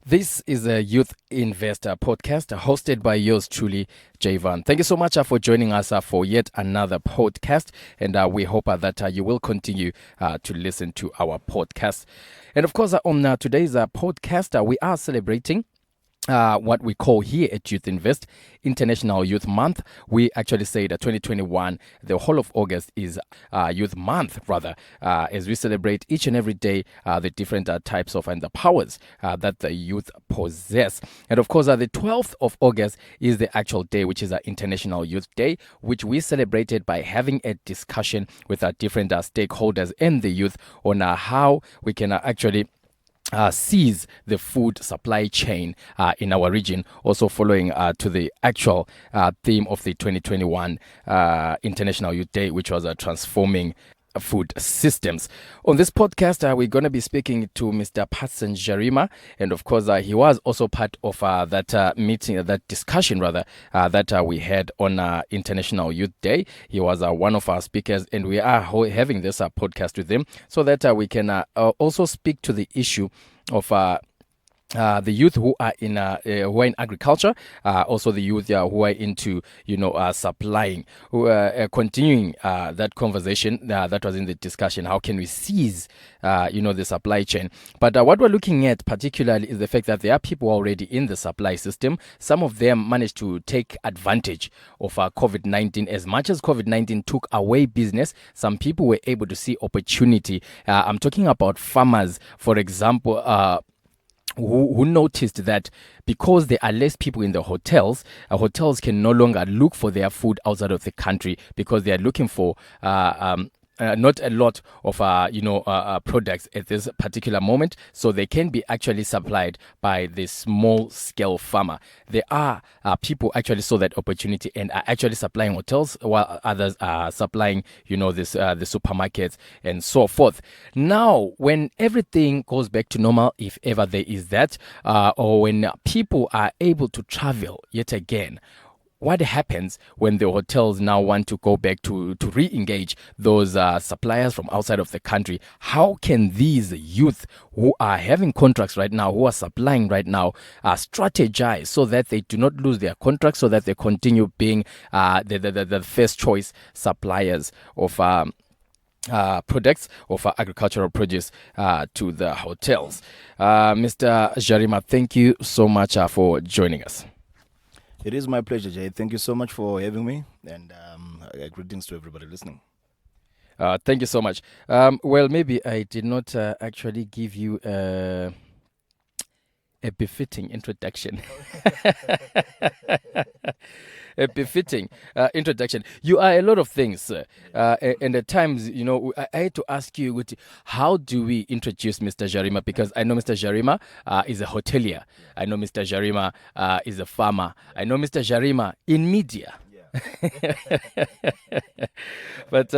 This is a Youth Investor podcast hosted by yours truly, Javan. Thank you so much for joining us for yet another podcast, and we hope that you will continue to listen to our podcast. And of course, on today's podcast, we are celebrating what we call here at Youth Invest International Youth Month. We actually say that 2021, the whole of August is Youth Month, rather, as we celebrate each and every day the different types of and the powers that the youth possess. And of course, the 12th of August is the actual day, which is International Youth Day, which we celebrated by having a discussion with our different stakeholders and the youth on how we can actually seize the food supply chain in our region, also following to the actual theme of the 2021 International Youth Day, which was transforming food systems. On this podcast, we're going to be speaking to Mr. Patson Zharima, and of course, he was also part of that meeting, that discussion rather, that we had on International Youth Day. He was one of our speakers, and we are having this podcast with him so that we can also speak to the issue of the youth who are in agriculture, also the youth who are into supplying, continuing that conversation that was in the discussion. How can we seize the supply chain? But what we're looking at particularly is the fact that there are people already in the supply system. Some of them managed to take advantage of COVID-19. As much as COVID-19 took away business, some people were able to see opportunity. I'm talking about farmers, for example, who noticed that because there are less people in the hotels, hotels can no longer look for their food outside of the country because they are looking for not a lot of products at this particular moment, so they can be actually supplied by the small scale farmer. There are people actually saw that opportunity and are actually supplying hotels, while others are supplying the supermarkets and so forth. Now, when everything goes back to normal, if ever there is that, or when people are able to travel yet again, what happens when the hotels now want to go back to re-engage those suppliers from outside of the country? How can these youth who are having contracts right now, who are supplying right now, strategize so that they do not lose their contracts, so that they continue being the first choice suppliers of products of agricultural produce to the hotels? Mr. Zharima, thank you so much for joining us. It is my pleasure, Jay. Thank you so much for having me, and greetings to everybody listening. Thank you so much. Well, maybe I did not actually give you a befitting introduction. A befitting introduction. You are a lot of things, and at times, I had to ask you, how do we introduce Mr. Zharima? Because I know Mr. Zharima is a hotelier. I know Mr. Zharima is a farmer. I know Mr. Zharima in media. But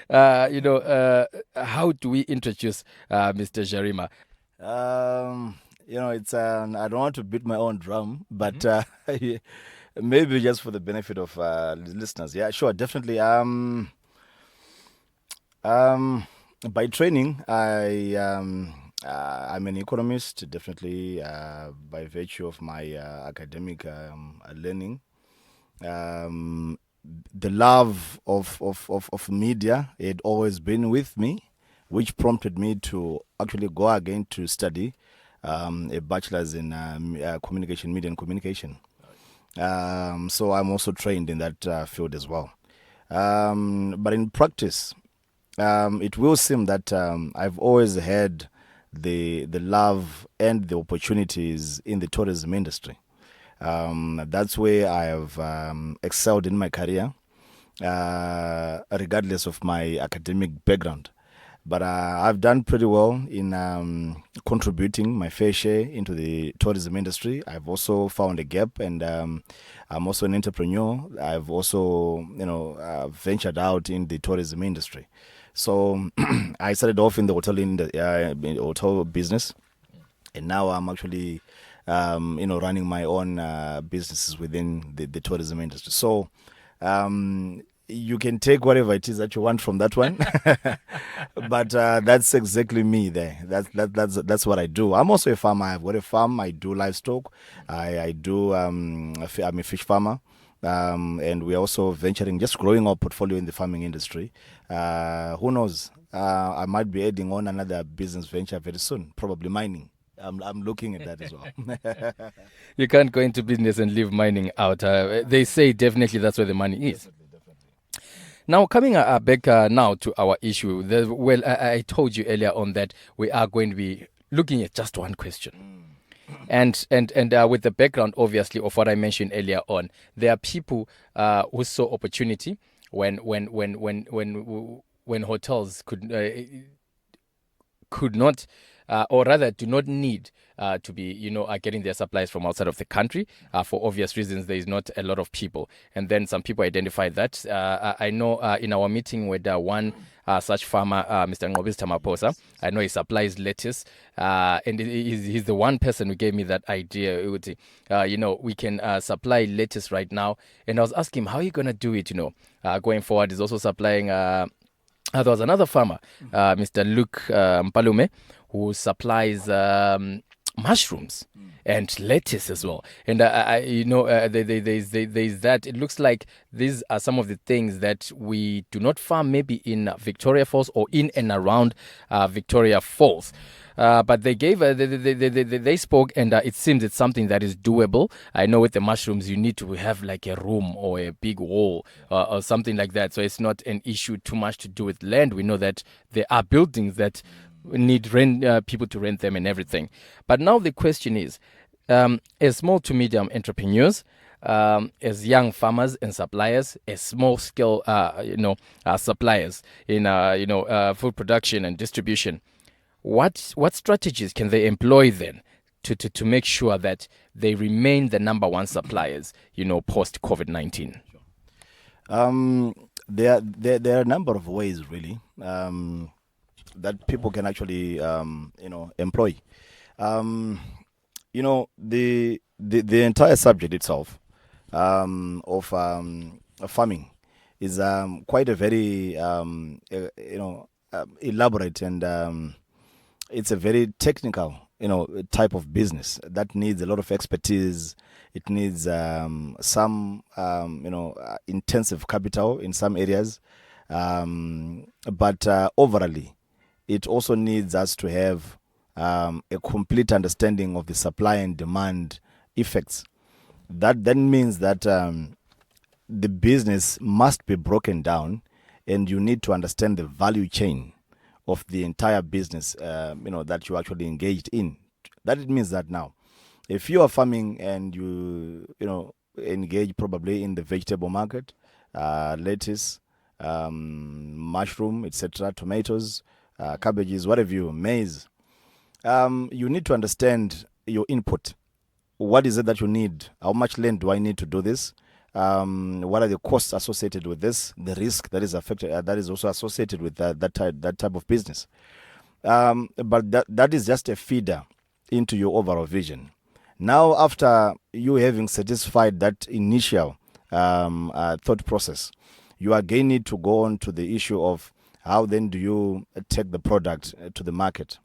how do we introduce Mr. Zharima? It's I don't want to beat my own drum, but maybe just for the benefit of listeners. Yeah, sure, definitely. By training, I'm an economist, definitely, by virtue of my academic learning. The love of media had always been with me, which prompted me to actually go again to study a bachelor's in communication, media and communication. So I'm also trained in that field as well. But in practice, it will seem that I've always had the love and the opportunities in the tourism industry. That's where I have excelled in my career, regardless of my academic background. But I've done pretty well in contributing my fair share into the tourism industry. I've also found a gap, and I'm also an entrepreneur. I've also, ventured out in the tourism industry. So I started off in the hotel business, and now I'm actually, running my own businesses within the tourism industry. So you can take whatever it is that you want from that one, but that's exactly me. There, that's what I do. I'm also a farmer. I've got a farm. I do livestock. I do. I'm a fish farmer. And we're also venturing, just growing our portfolio in the farming industry. Who knows? I might be adding on another business venture very soon, probably mining. I'm looking at that as well. You can't go into business and leave mining out. They say definitely that's where the money is. Now, coming back now to our issue. I told you earlier on that we are going to be looking at just one question. And with the background, obviously, of what I mentioned earlier on, there are people who saw opportunity when hotels could not, or rather, do not need to be, getting their supplies from outside of the country. For obvious reasons, there is not a lot of people. And then some people identified that. I know in our meeting with one such farmer, Mr. Ngobis Tamaposa, I know he supplies lettuce, and he's the one person who gave me that idea. It would, we can supply lettuce right now. And I was asking him, how are you going to do it, going forward? He's also supplying... there was another farmer, Mr. Luke Mpalume, who supplies mushrooms and lettuce as well. And there's that. It looks like these are some of the things that we do not farm maybe in Victoria Falls or in and around Victoria Falls. But they gave, they spoke, and it seems it's something that is doable. I know with the mushrooms, you need to have like a room or a big wall or something like that. So it's not an issue too much to do with land. We know that there are buildings that need people to rent them and everything. But now the question is, as small to medium entrepreneurs, as young farmers and suppliers, as small scale, suppliers in, food production and distribution, what strategies can they employ then to make sure that they remain the number one suppliers, post COVID-19? There are a number of ways really that people can actually employ. The entire subject itself of farming is quite a very elaborate, and it's a very technical type of business that needs a lot of expertise. It needs some intensive capital in some areas, but overall it also needs us to have a complete understanding of the supply and demand effects. That then means that the business must be broken down, and you need to understand the value chain of the entire business that you actually engaged in. That it means that now, if you are farming and you engage probably in the vegetable market, lettuce, mushroom, etc., tomatoes, cabbages, whatever maize, you need to understand your input. What is it that you need? How much land do I need to do this? What are the costs associated with this? The risk that is affected, that is also associated with that type of business. But that is just a feeder into your overall vision. Now, after you having satisfied that initial thought process, you again need to go on to the issue of how then do you take the product to the market.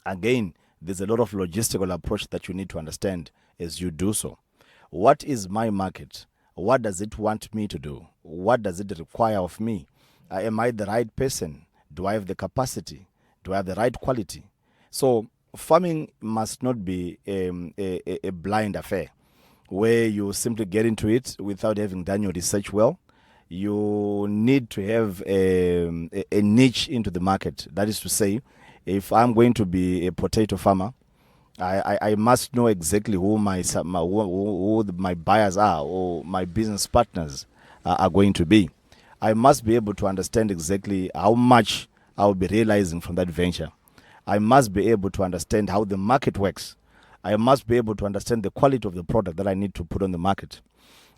Again, there's a lot of logistical approach that you need to understand as you do so. What is my market? What does it want me to do? What does it require of me? Am I the right person? Do I have the capacity? Do I have the right quality? So farming must not be a blind affair where you simply get into it without having done your research well. You need to have a niche into the market. That is to say, if I'm going to be a potato farmer, I must know exactly who my buyers are, or my business partners are going to be. I must be able to understand exactly how much I'll be realizing from that venture. I must be able to understand how the market works. I must be able to understand the quality of the product that I need to put on the market.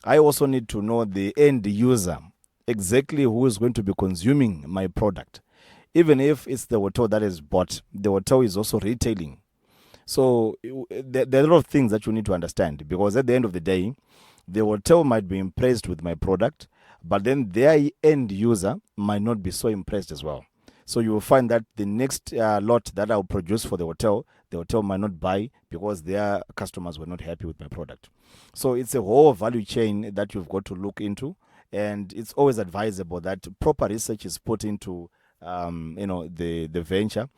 I also need to know the end user, exactly who is going to be consuming my product. Even if it's the hotel that is bought, the hotel is also retailing. So there are a lot of things that you need to understand, because at the end of the day, The hotel might be impressed with my product, but then their end user might not be so impressed as well. So you will find that the next lot that I'll produce for the hotel might not buy because their customers were not happy with my product. So it's a whole value chain that you've got to look into, and it's always advisable that proper research is put into the venture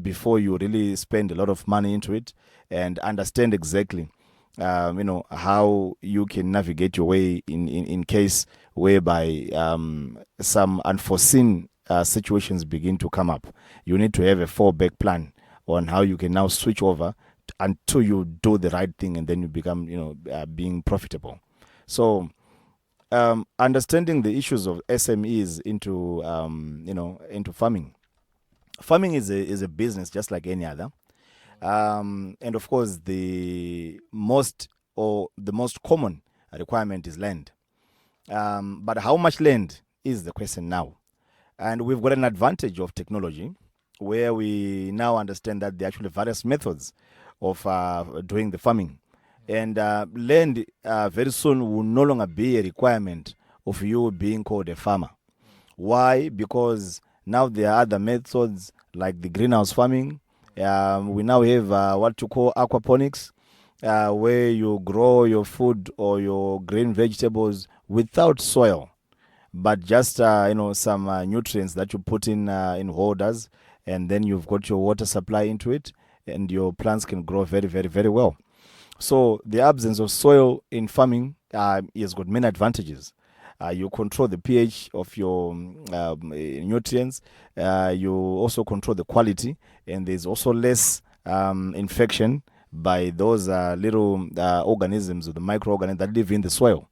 before you really spend a lot of money into it, and understand exactly how you can navigate your way in case whereby some unforeseen situations begin to come up. You need to have a fallback plan on how you can now switch over until you do the right thing, and then you become being profitable. So understanding the issues of SMEs into farming. Farming is a business just like any other, and of course the most common requirement is land. But how much land is the question now? And we've got an advantage of technology where we now understand that there are actually various methods of doing the farming. And land very soon will no longer be a requirement of you being called a farmer. Why? Because now there are other methods like the greenhouse farming. We now have what you call aquaponics, where you grow your food or your green vegetables without soil, but just some nutrients that you put in holders, and then you've got your water supply into it, and your plants can grow very, very, very well. So the absence of soil in farming has got many advantages. You control the pH of your nutrients. You also control the quality, and there's also less infection by those little organisms, or the microorganisms that live in the soil.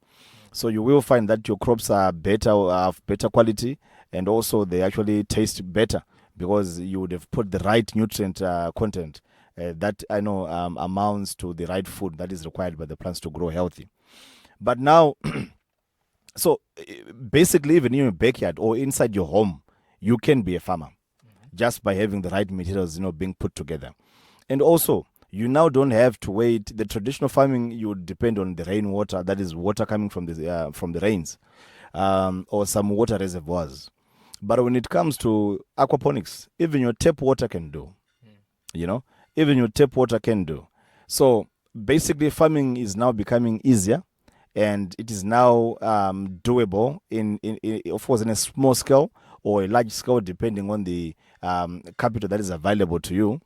So you will find that your crops are better, have better quality, and also they actually taste better because you would have put the right nutrient content that amounts to the right food that is required by the plants to grow healthy. But now, so basically, even in your backyard or inside your home, you can be a farmer just by having the right materials, being put together. And also, you now don't have to wait. The traditional farming, you would depend on the rainwater, that is water coming from the rains, or some water reservoirs. But when it comes to aquaponics, even your tap water can do. Even your tap water can do. So basically, farming is now becoming easier, and it is now doable in of course in a small scale or a large scale, depending on the capital that is available to you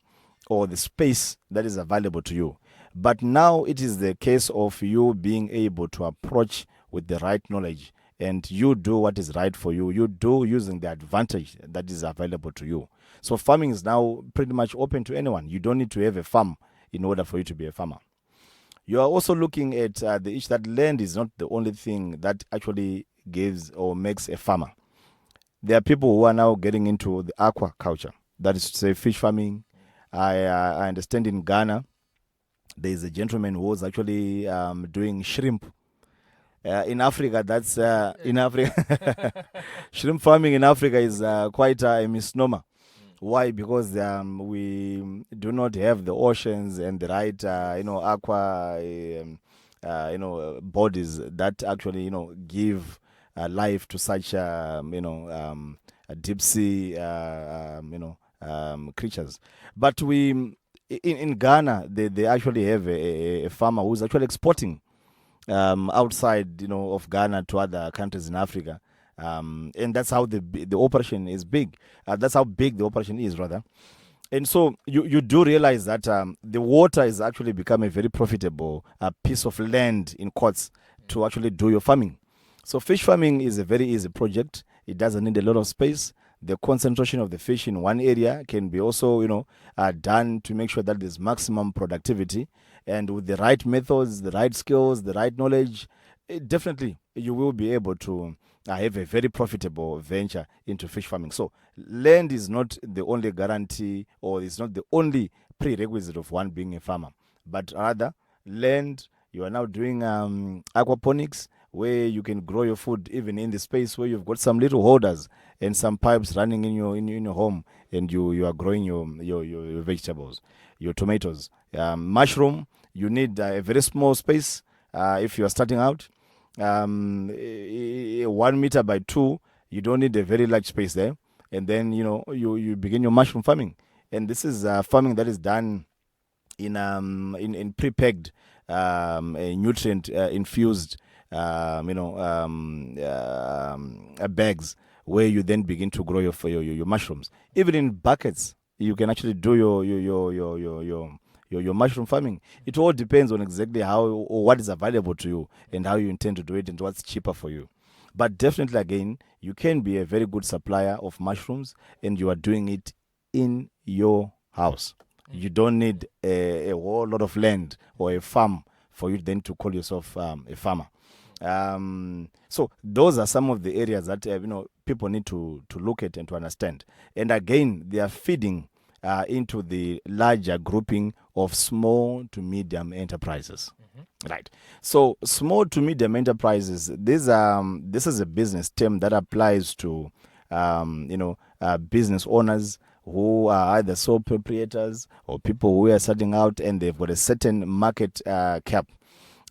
or the space that is available to you. But now it is the case of you being able to approach with the right knowledge, and you do what is right for you. You do using the advantage that is available to you. So farming is now pretty much open to anyone. You don't need to have a farm in order for you to be a farmer. You are also looking at the issue that land is not the only thing that actually gives or makes a farmer. There are people who are now getting into the aquaculture, that is to say fish farming. I understand in Ghana, there is a gentleman who was actually doing shrimp. In Africa, that's in Africa. Shrimp farming in Africa is quite a misnomer. Why? Because we do not have the oceans and the right, aqua, bodies that actually, give life to such, deep sea, creatures. But in Ghana, they actually have a farmer who's actually exporting outside, of Ghana to other countries in Africa. And that's how the operation is big. That's how big the operation is, rather. And so you do realize that the water is actually become a very profitable piece of land in quotes to actually do your farming. So fish farming is a very easy project. It doesn't need a lot of space. The concentration of the fish in one area can be also, done to make sure that there's maximum productivity. And with the right methods, the right skills, the right knowledge, definitely you will be able to have a very profitable venture into fish farming. So land is not the only guarantee, or it's not the only prerequisite of one being a farmer, but rather land. You are now doing aquaponics, where you can grow your food even in the space where you've got some little holders and some pipes running in your home, and you are growing your vegetables, your tomatoes. Mushroom, you need a very small space if you are starting out. 1 meter by 2, you don't need a very large space there. And then, you begin your mushroom farming. And this is farming that is done in pre-pegged, nutrient infused, bags, where you then begin to grow your mushrooms. Even in buckets, you can actually do your mushroom farming. It all depends on exactly how or what is available to you and how you intend to do it and what's cheaper for you. But definitely, again, you can be a very good supplier of mushrooms, and you are doing it in your house. You don't need a whole lot of land or a farm for you then to call yourself a farmer. So those are some of the areas that people need to look at and to understand. And again, they are feeding into the larger grouping of small to medium enterprises. Right. So small to medium enterprises, this is a business term that applies to business owners who are either sole proprietors or people who are starting out and they've got a certain market cap,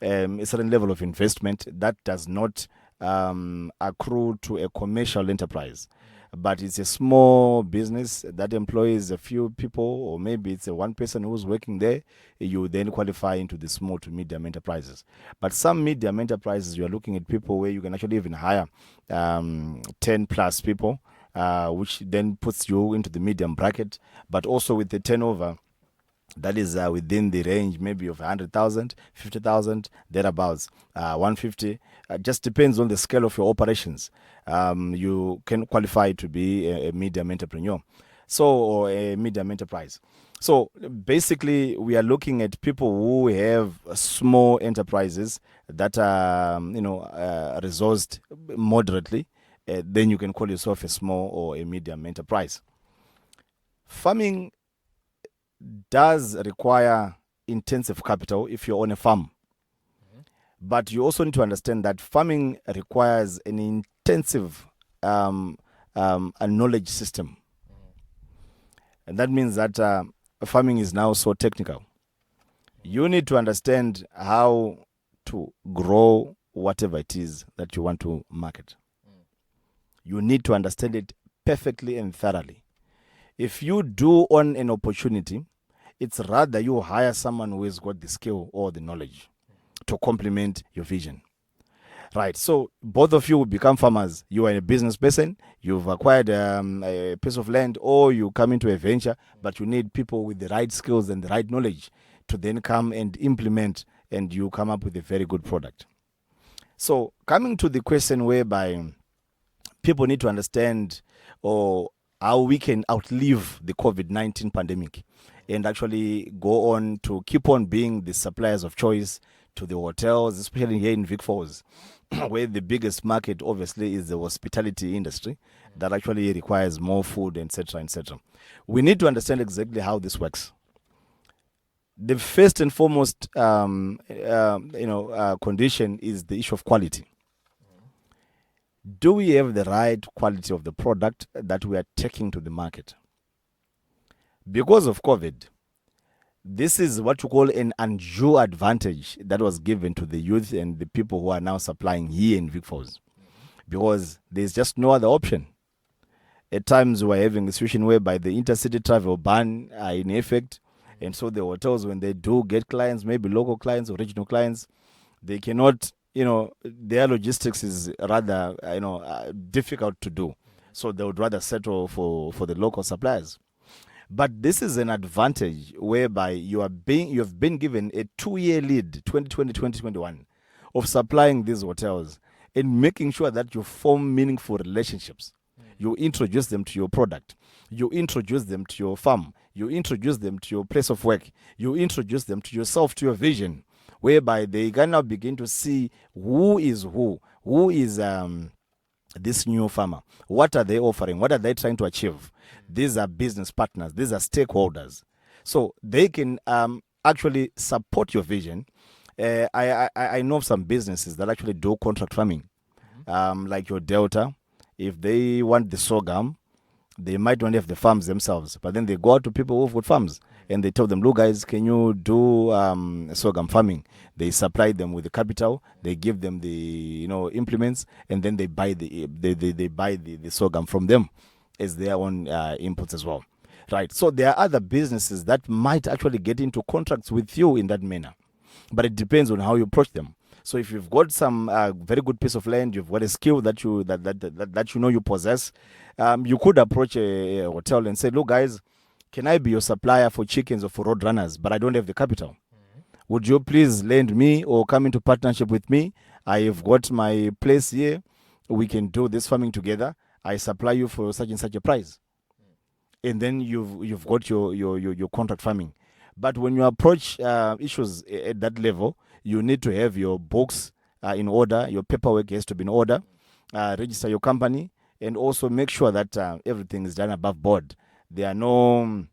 a certain level of investment that does not accrue to a commercial enterprise. But it's a small business that employs a few people, or maybe it's a one person who's working there. You then qualify into the small to medium enterprises. But some medium enterprises, you are looking at people where you can actually even hire 10 plus people, which then puts you into the medium bracket, but also with the turnover that is within the range maybe of 100,000, 50,000, thereabouts, 150. Just depends on the scale of your operations. You can qualify to be a medium entrepreneur, or a medium enterprise. So basically, we are looking at people who have small enterprises that are, resourced moderately. Then you can call yourself a small or a medium enterprise. Farming does require intensive capital if you're on a farm. But you also need to understand that farming requires an intensive a knowledge system. And that means that farming is now so technical. You need to understand how to grow whatever it is that you want to market. You need to understand it perfectly and thoroughly. If you do own an opportunity, it's rather you hire someone who has got the skill or the knowledge to complement your vision. Right, so both of you will become farmers. You are a business person, you've acquired a piece of land, or you come into a venture, but you need people with the right skills and the right knowledge to then come and implement, and you come up with a very good product. So coming to the question whereby people need to understand how we can outlive the COVID-19 pandemic and actually go on to keep on being the suppliers of choice to the hotels, especially here in Vic Falls, where the biggest market obviously is the hospitality industry that actually requires more food, etc., etc. We need to understand exactly how this works. The first and foremost condition is the issue of quality. Do we have the right quality of the product that we are taking to the market? Because of COVID, this is what you call an undue advantage that was given to the youth and the people who are now supplying here in Vic Falls, because there's just no other option. At times, we're having a situation whereby the intercity travel ban are in effect, and so the hotels, when they do get clients, maybe local clients or regional clients, they cannot, their logistics is rather, difficult to do. So they would rather settle for the local suppliers. But this is an advantage whereby you have been given a 2-year lead, 2020-2021, of supplying these hotels and making sure that you form meaningful relationships. You introduce them to your product. You introduce them to your farm. You introduce them to your place of work. You introduce them to yourself, to your vision, whereby they can now begin to see who is this new farmer. What are they offering? What are they trying to achieve? These are business partners. These are stakeholders. So they can actually support your vision. I know of some businesses that actually do contract farming, like your Delta. If they want the sorghum, they might not have the farms themselves, but then they go out to people who've got farms and they tell them, look guys, can you do sorghum farming? They supply them with the capital, they give them the implements, and then they buy they buy the sorghum from them as their own inputs as well. Right. So there are other businesses that might actually get into contracts with you in that manner, but it depends on how you approach them. So if you've got some very good piece of land, you've got a skill that you possess, you could approach a hotel and say, look guys, can I be your supplier for chickens or for road runners, but I don't have the capital. Would you please lend me or come into partnership with me? I have got my place here. We can do this farming together. I supply you for such and such a price. And then you've got your contract farming. But when you approach issues at that level, you need to have your books in order, your paperwork has to be in order, register your company, and also make sure that everything is done above board. There are no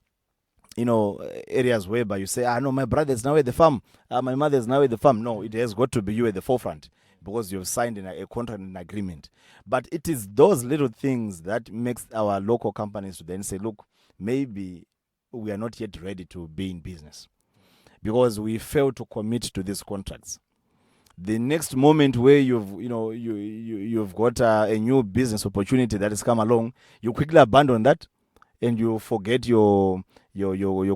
areas whereby you say, no, my brother is now at the farm, my mother is now at the farm. No, it has got to be you at the forefront, because you've signed a contract and an agreement. But it is those little things that makes our local companies to then say, look, maybe we are not yet ready to be in business because we fail to commit to these contracts. The next moment where you've got a new business opportunity that has come along, you quickly abandon that and you forget your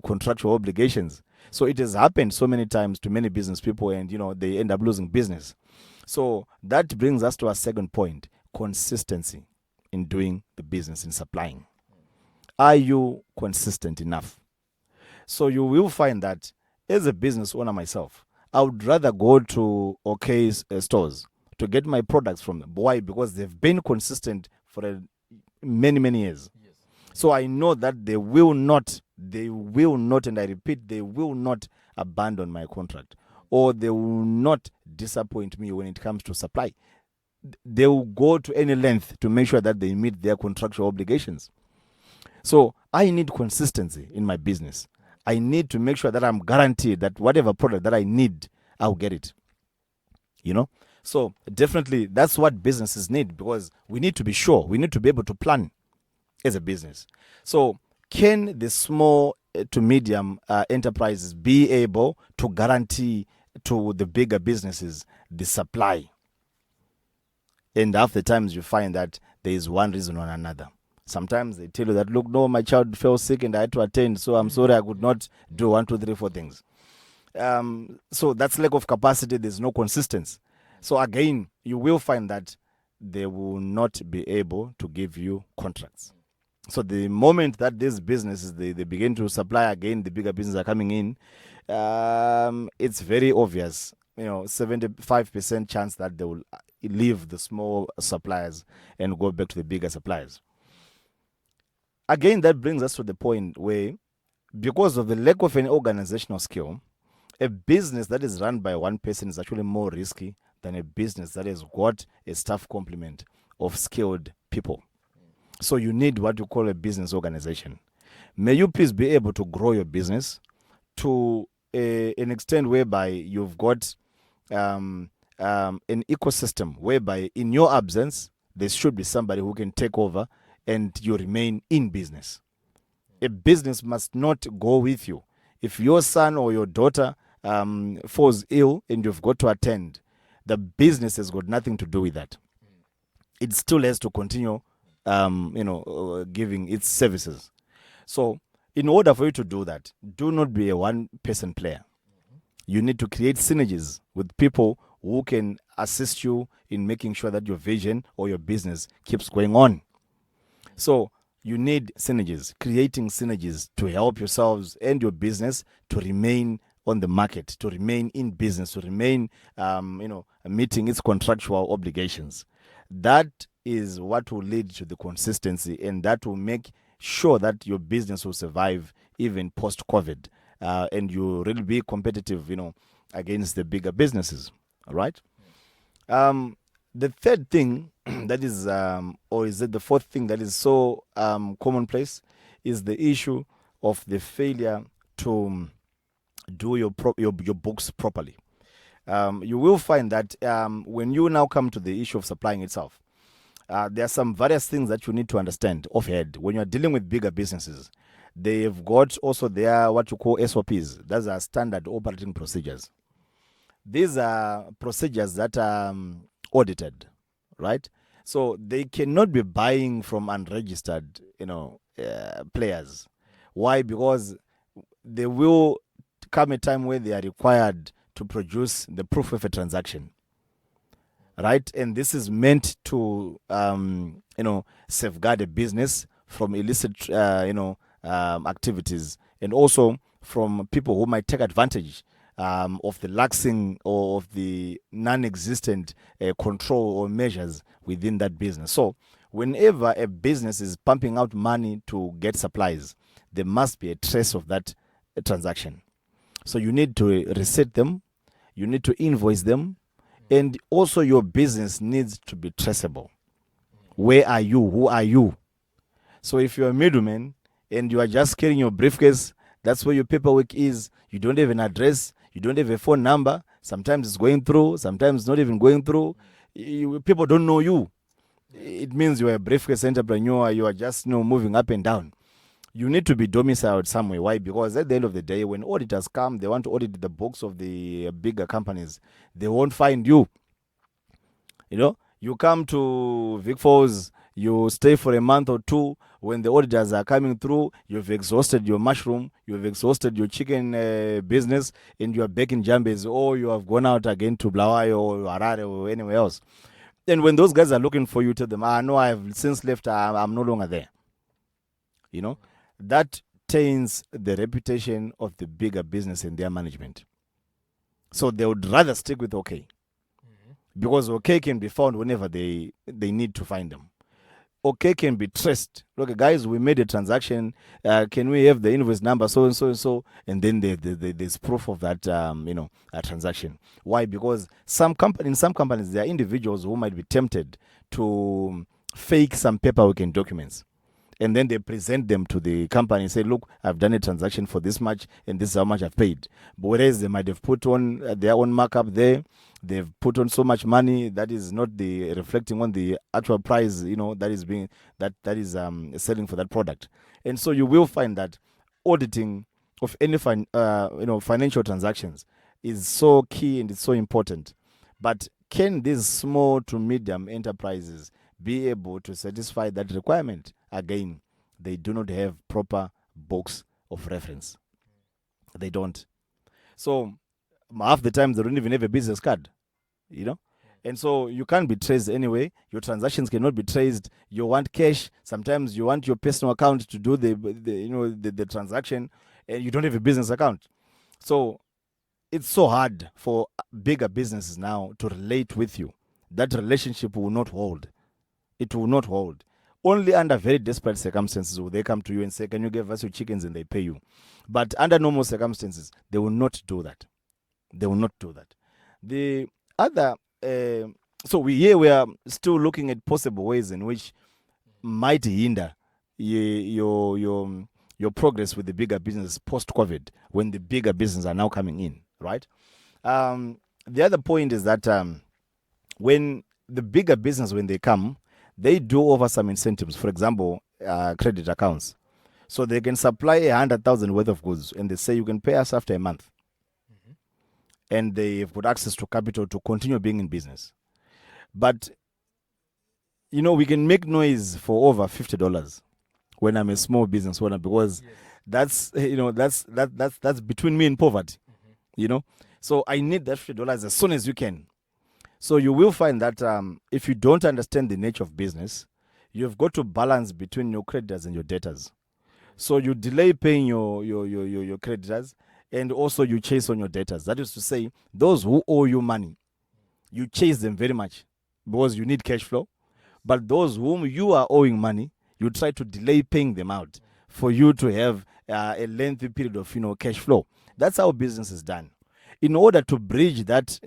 contractual obligations. So it has happened so many times to many business people, and they end up losing business. So that brings us to our second point: consistency in doing the business, in supplying. Are you consistent enough? So you will find that as a business owner myself, I would rather go to OK's stores to get my products from them. Why? Because they've been consistent for many years. Yes. So I know that they will not, and I repeat, they will not abandon my contract, or they will not disappoint me when it comes to supply. They will go to any length to make sure that they meet their contractual obligations. So I need consistency in my business. I need to make sure that I'm guaranteed that whatever product that I need, I'll get it. So definitely that's what businesses need, because we need to be sure. We need to be able to plan as a business. So can the small to medium enterprises be able to guarantee to the bigger businesses the supply? And half the times you find that there is one reason or another. Sometimes they tell you that, look, no, my child fell sick and I had to attend, so I'm sorry I could not do 1, 2, 3, 4 things. So that's lack of capacity. There's no consistency. So again, you will find that they will not be able to give you contracts. So the moment that these businesses, they begin to supply again, the bigger businesses are coming in, it's very obvious, 75% chance that they will leave the small suppliers and go back to the bigger suppliers. Again, that brings us to the point where, because of the lack of an organizational skill, a business that is run by one person is actually more risky than a business that has got a staff complement of skilled people. So you need what you call a business organization. May you please be able to grow your business to an extent whereby you've got an ecosystem whereby in your absence, there should be somebody who can take over and you remain in business. A business must not go with you. If your son or your daughter falls ill and you've got to attend, the business has got nothing to do with that. It still has to continue giving its services. So in order for you to do that, do not be a one-person player. You need to create synergies with people who can assist you in making sure that your vision or your business keeps going on. So you need synergies, creating synergies to help yourselves and your business to remain on the market, to remain in business, to remain, meeting its contractual obligations. That is what will lead to the consistency, and that will make sure that your business will survive even post-COVID, and you really be competitive, against the bigger businesses. All right. The third thing that is, or is it the fourth thing that is so commonplace, is the issue of the failure to do your books properly. You will find that when you now come to the issue of supplying itself, there are some various things that you need to understand offhand when you're dealing with bigger businesses. They've got also their what you call SOPs. Those are standard operating procedures. These are procedures that are audited, right? So they cannot be buying from unregistered, players. Why? Because there will come a time where they are required to produce the proof of a transaction, right? And this is meant to, safeguard a business from illicit, activities, and also from people who might take advantage of the laxing or of the non-existent control or measures within that business. So whenever a business is pumping out money to get supplies, there must be a trace of that transaction. So you need to reset them, you need to invoice them, and also your business needs to be traceable. Where are you? Who are you? So if you're a middleman and you are just carrying your briefcase, that's where your paperwork is. You don't have an address, you don't have a phone number. Sometimes it's going through, sometimes not even going through. People don't know you. It means you're a briefcase entrepreneur. You are just moving up and down. You need to be domiciled somewhere. Why? Because at the end of the day, when auditors come, they want to audit the books of the bigger companies. They won't find you. You come to Vic Falls, you stay for a month or two. When the auditors are coming through, you've exhausted your mushroom, you've exhausted your chicken business, and you are back in Jambes, or you have gone out again to Blawayo or Harare or anywhere else. And when those guys are looking for you, tell them, no, I've since left, I'm no longer there. That taints the reputation of the bigger business and their management. So they would rather stick with OK. Because OK can be found whenever they need to find them. OK can be traced. Look, guys, we made a transaction. Can we have the invoice number, so and so and so? And then there's proof of that, a transaction. Why? Because in some companies, there are individuals who might be tempted to fake some paperwork and documents. And then they present them to the company and say, look, I've done a transaction for this much, and this is how much I've paid. But whereas they might have put on their own markup there, they've put on so much money that is not the reflecting on the actual price, that is being that is selling for that product. And so you will find that auditing of any financial transactions is so key and it's so important. But can these small to medium enterprises be able to satisfy that requirement? Again, they do not have proper books of reference. They don't. So half the time they don't even have a business card, And so you can't be traced anyway. Your transactions cannot be traced. You want cash. Sometimes you want your personal account to do the transaction, and you don't have a business account. So it's so hard for bigger businesses now to relate with you. That relationship will not hold. It will not hold. Only under very desperate circumstances will they come to you and say, can you give us your chickens, and they pay you. But under normal circumstances, they will not do that. They will not do that. The other, so we are still looking at possible ways in which might hinder your progress with the bigger business post-COVID, when the bigger businesses are now coming in, right? The other point is that when the bigger business, when they come, they do offer some incentives. For example, credit accounts. So they can supply 100,000 worth of goods, and they say you can pay us after a month. And they've got access to capital to continue being in business. But, we can make noise for over $50 when I'm a small business owner, because that's between me and poverty, So I need that $50 as soon as you can. So you will find that if you don't understand the nature of business, you've got to balance between your creditors and your debtors. So you delay paying your creditors, and also you chase on your debtors. That is to say, those who owe you money, you chase them very much because you need cash flow. But those whom you are owing money, you try to delay paying them out for you to have a lengthy period of cash flow. That's how business is done. In order to bridge that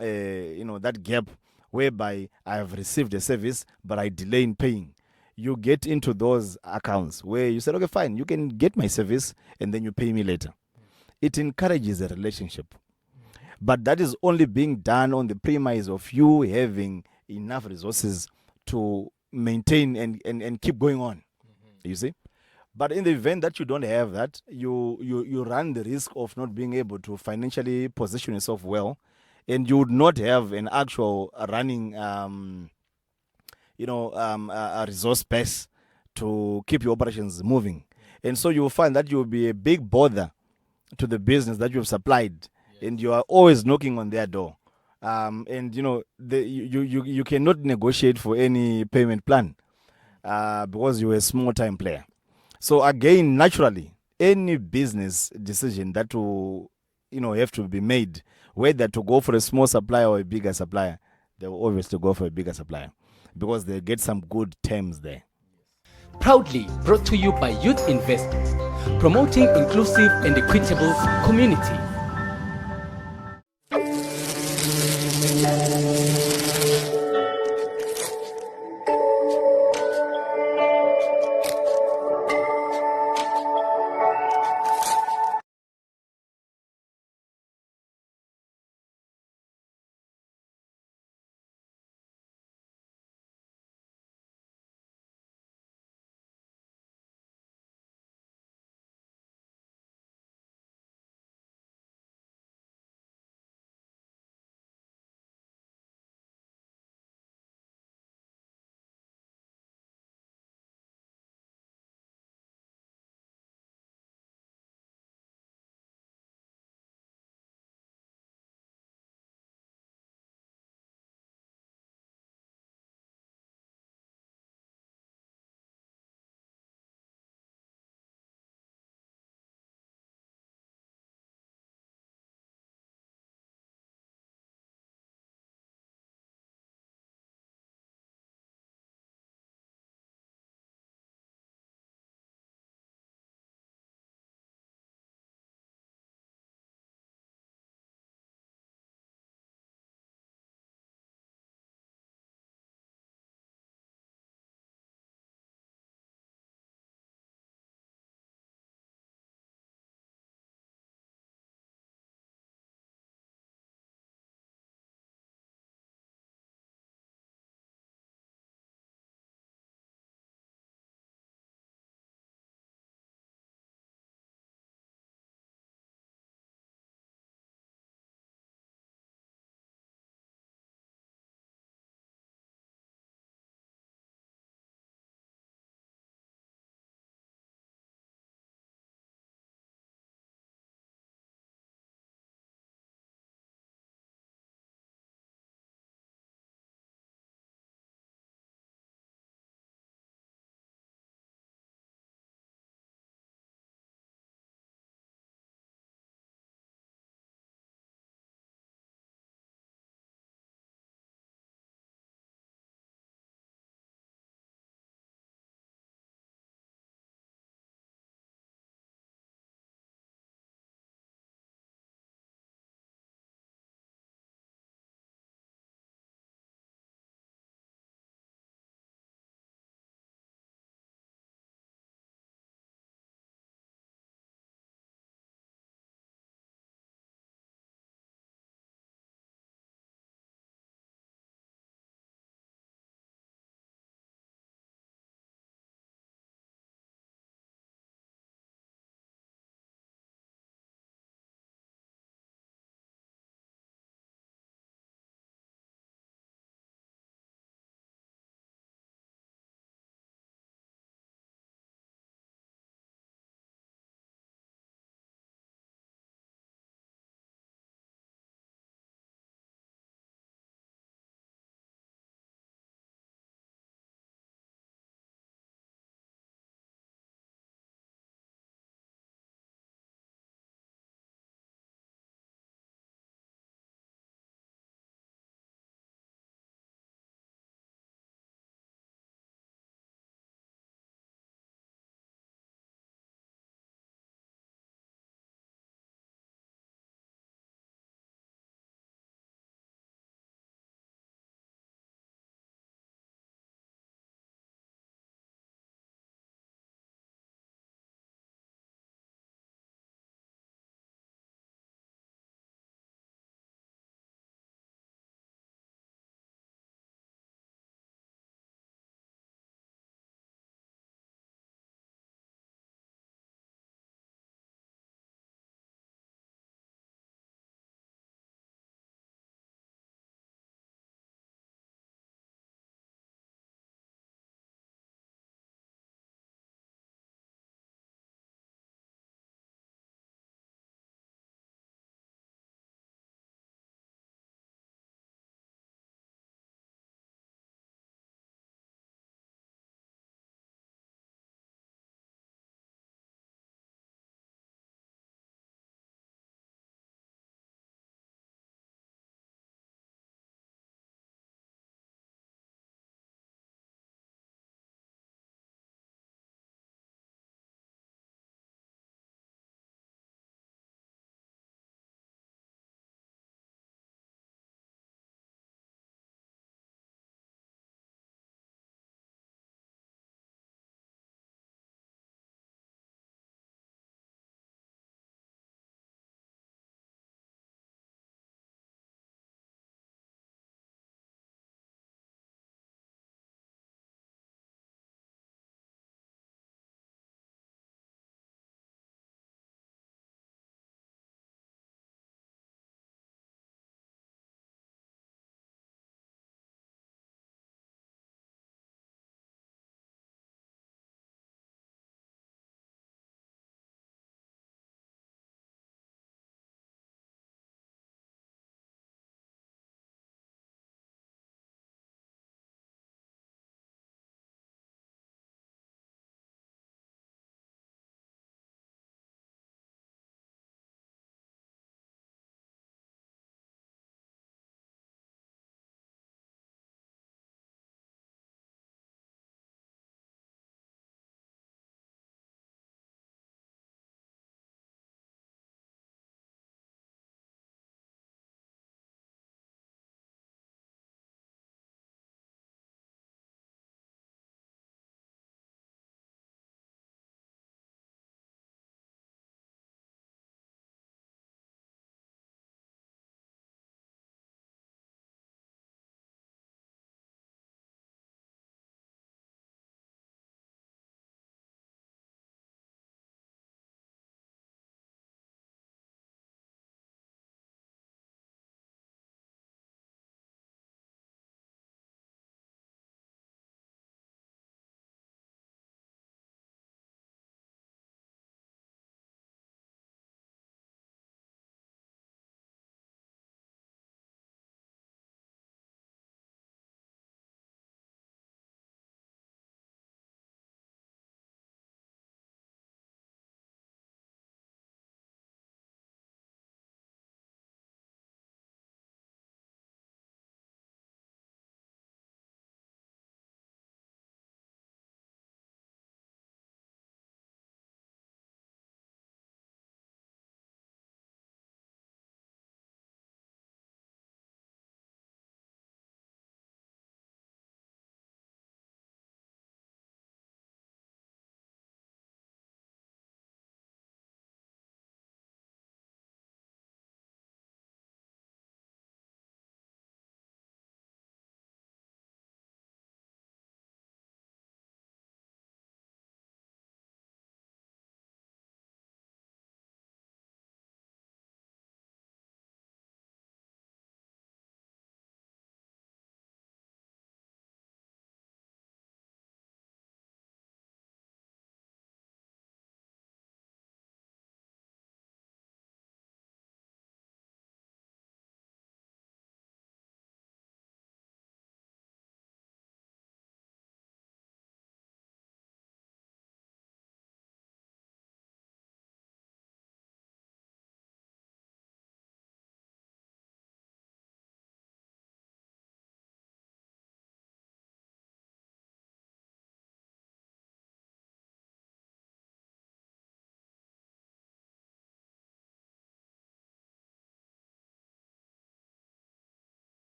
that gap whereby I have received a service but I delay in paying, you get into those accounts where you say, okay, fine, you can get my service and then you pay me later. It encourages a relationship. But that is only being done on the premise of you having enough resources to maintain and keep going on. You see? But in the event that you don't have that, you run the risk of not being able to financially position yourself well, and you would not have an actual running, a resource base to keep your operations moving. And so you will find that you will be a big bother to the business that you've supplied, and you are always knocking on their door. And you cannot negotiate for any payment plan because you're a small time player. So again, naturally, any business decision that will have to be made, whether to go for a small supplier or a bigger supplier, they will obviously go for a bigger supplier because they get some good terms there. Proudly brought to you by Youth Investors, promoting inclusive and equitable communities.